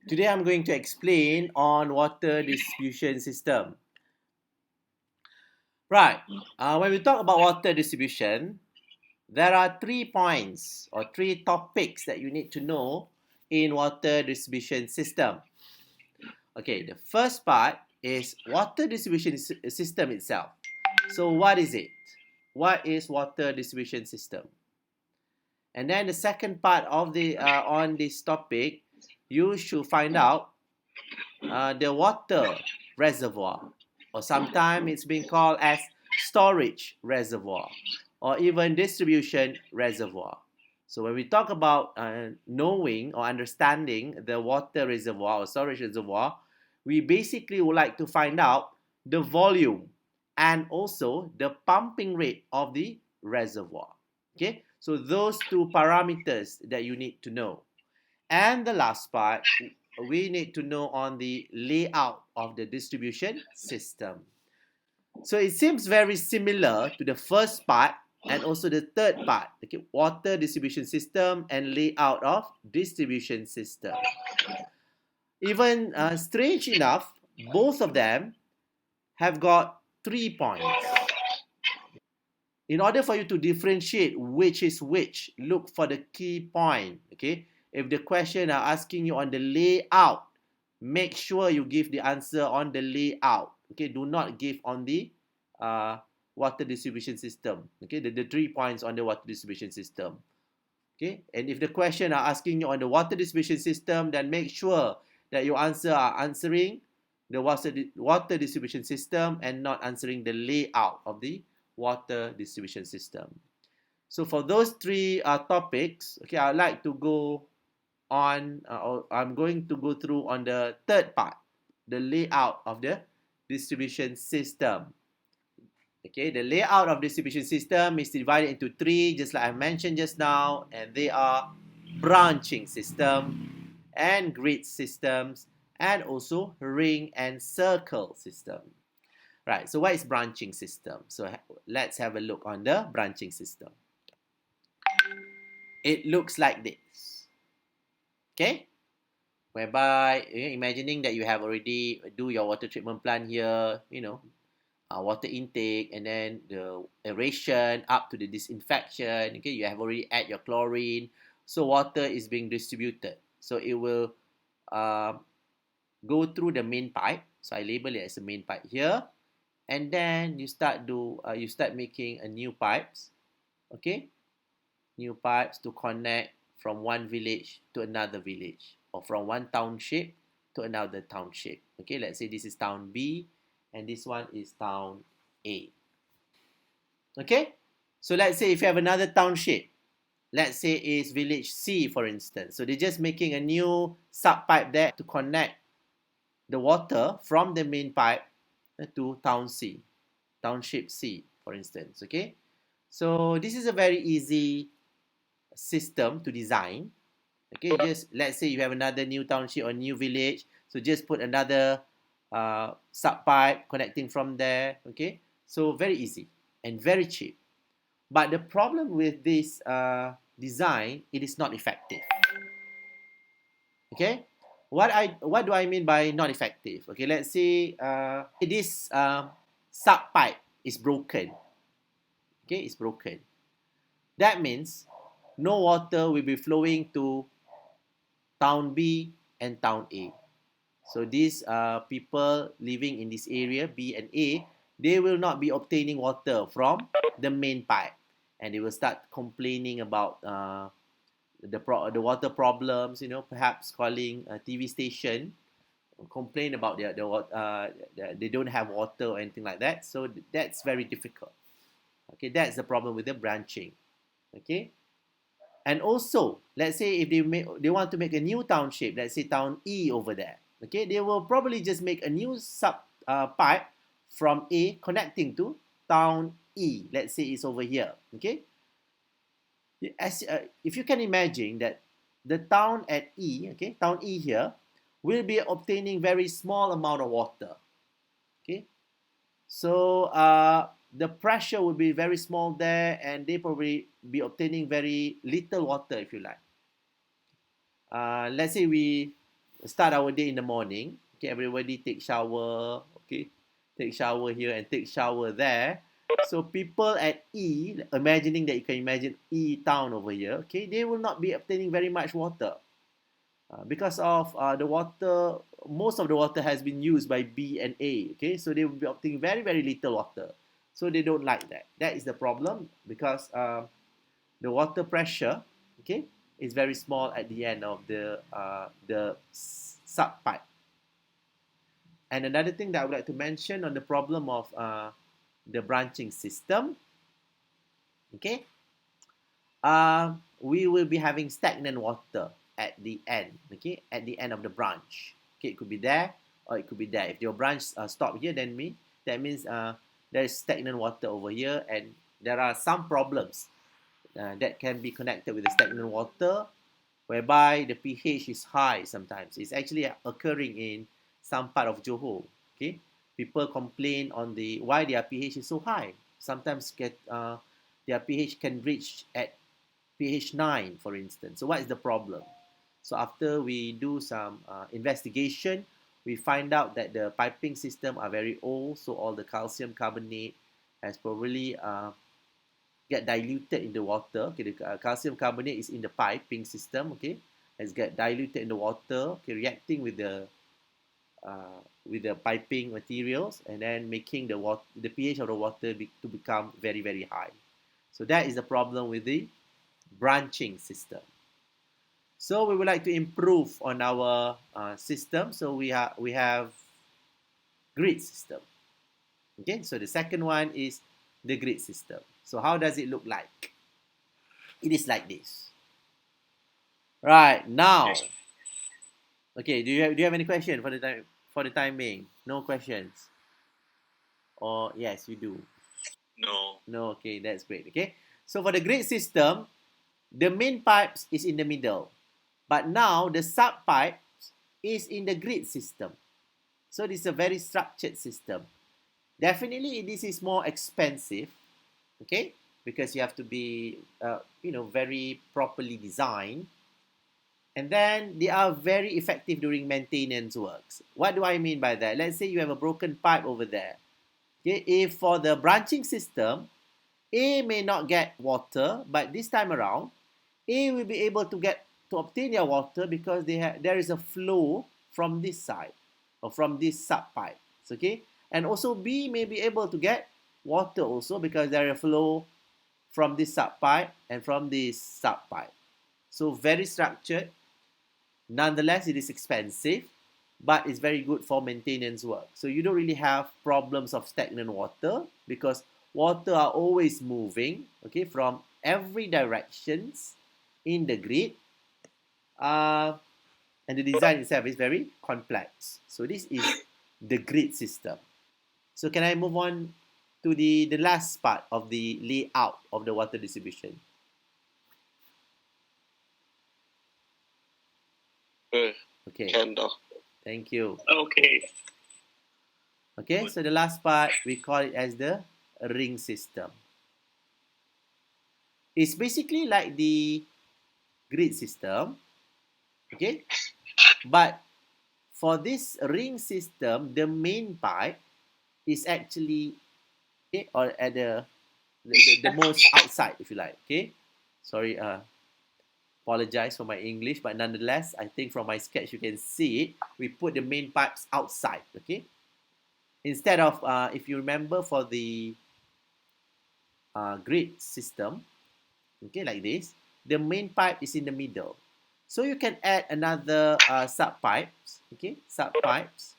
Today I'm going to explain on water distribution system. Right. When we talk about water distribution, there are 3 points or 3 topics that you need to know in water distribution system. Okay, the first part is water distribution system itself. So what is it? What is water distribution system? And then the second part of the on this topic, you should find out the water reservoir, or sometimes it's been called as storage reservoir, or even distribution reservoir. So when we talk about knowing or understanding the water reservoir or storage reservoir, we basically would like to find out the volume and also the pumping rate of the reservoir. Okay, so those 2 parameters that you need to know. And the last part, we need to know on the layout of the distribution system. So it seems very similar to the first part and also the third part, okay, water distribution system and layout of distribution system. Even strange enough, both of them have got 3 points. In order for you to differentiate which is which, look for the key point. Okay, if the question are asking you on the layout, make sure you give the answer on the layout. Okay, do not give on the water distribution system. Okay, the 3 points on the water distribution system. Okay, and if the question are asking you on the water distribution system, then make sure that your answer are answering the water distribution system and not answering the layout of the water distribution system. So for those 3 topics, okay, I'd like to go on, or I'm going to go through on the third part, the layout of the distribution system. Okay, the layout of distribution system is divided into 3, just like I mentioned just now, and they are branching system and grid systems and also ring and circle system. Right, so what is branching system? So let's have a look on the branching system. It looks like this. Okay, whereby imagining that you have already do your water treatment plant here, water intake and then the aeration up to the disinfection. Okay, you have already add your chlorine, so water is being distributed. So it will go through the main pipe. So I label it as a main pipe here, and then you start making a new pipes. Okay, new pipes to connect from one village to another village, or from one township to another township. Okay, let's say this is town B and this one is town A. Okay, so let's say if you have another township, let's say it's village C, for instance. So they're just making a new sub pipe there to connect the water from the main pipe to town C, township C, for instance. Okay, so this is a very easy system to design. Okay, just let's say you have another new township or new village, so just put another sub pipe connecting from there. Okay, so very easy and very cheap. But the problem with this design, it is not effective. Okay, what do I mean by not effective? Okay, let's say this sub pipe is broken. Okay, it's broken. That means no water will be flowing to town B and town A. So these people living in this area, B and A, they will not be obtaining water from the main pipe. And they will start complaining about the water problems, perhaps calling a TV station, complain about they don't have water or anything like that. So that's very difficult. Okay, that's the problem with the branching. Okay, and also, let's say if they want to make a new township, let's say town E over there. Okay, they will probably just make a new sub pipe from A connecting to town E. Let's say it's over here. Okay, if you can imagine that the town at E, okay, town E here, will be obtaining very small amount of water. Okay, so the pressure will be very small there, and they probably be obtaining very little water, if you like. Let's say we start our day in the morning. Okay, everybody take shower. Okay, take shower here and take shower there. So people at E, imagining that you can imagine E town over here, okay, they will not be obtaining very much water because of the water. Most of the water has been used by B and A. Okay, so they will be obtaining very very little water. So they don't like that. That is the problem because the water pressure, okay, is very small at the end of the sub pipe. And another thing that I would like to mention on the problem of the branching system, okay, we will be having stagnant water at the end, okay, at the end of the branch. Okay, it could be there or it could be there. If your branch stop here, then that means there is stagnant water over here, and there are some problems that can be connected with the stagnant water, whereby the pH is high sometimes. It's actually occurring in some part of Johor. Okay, people complain on the why their pH is so high. Sometimes their pH can reach at pH 9, for instance. So what is the problem? So after we do some investigation, we find out that the piping system are very old. So all the calcium carbonate has probably get diluted in the water. Okay, the calcium carbonate is in the piping system. Okay, has get diluted in the water. Okay, reacting with the piping materials, and then making the pH of the water to become very very high. So that is the problem with the branching system. So we would like to improve on our system. So we have grid system. Okay, so the second one is the grid system. So how does it look like? It is like this. Right now. Okay, do you have any question for the time being? No questions. Or yes, you do. No. No, okay, that's great. Okay. So for the grid system, the main pipes is in the middle. But now the sub pipes is in the grid system. So this is a very structured system. Definitely this is more expensive, okay? Because you have to be very properly designed. And then they are very effective during maintenance works. What do I mean by that? Let's say you have a broken pipe over there. Okay, if for the branching system, A may not get water, but this time around, A will be able to obtain their water because there is a flow from this side or from this sub pipe. Okay, and also B may be able to get water also because there is a flow from this sub pipe and from this sub pipe. So very structured. Nonetheless, it is expensive, but it's very good for maintenance work. So you don't really have problems of stagnant water because water are always moving, okay, from every directions in the grid. And the design itself is very complex. So this is the grid system. So can I move on to the last part of the layout of the water distribution? Okay. Can do. Thank you. Okay. Okay, so the last part, we call it as the ring system. It's basically like the grid system, okay? But for this ring system, the main pipe is actually, okay, or at the most outside, if you like, okay? Sorry, apologize for my English, but nonetheless, I think from my sketch you can see it. We put the main pipes outside, okay? Instead of, if you remember for the grid system, okay, like this, the main pipe is in the middle. So you can add another sub pipes, okay, sub pipes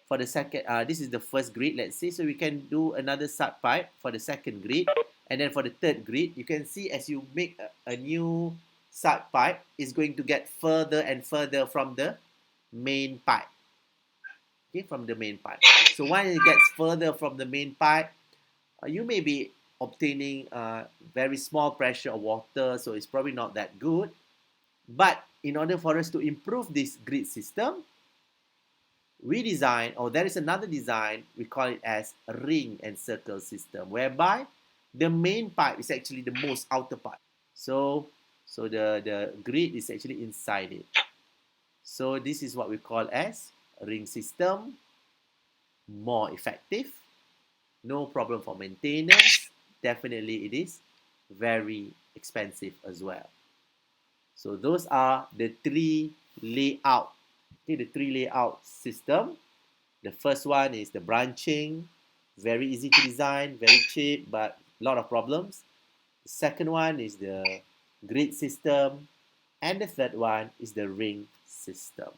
for the second. This is the first grid, let's say. So we can do another sub pipe for the second grid, and then for the third grid, you can see as you make a new sub pipe, it's going to get further and further from the main pipe. Okay, from the main pipe. So when it gets further from the main pipe, you may be obtaining very small pressure of water, so it's probably not that good. But in order for us to improve this grid system, we design, or there is another design, we call it as a ring and circle system, whereby the main pipe is actually the most outer part. So the grid is actually inside it. So this is what we call as ring system, more effective, no problem for maintenance. Definitely it is very expensive as well. So those are the three layout. Okay, the three layout system. The first one is the branching, very easy to design, very cheap, but a lot of problems. The second one is the grid system, and the third one is the ring system.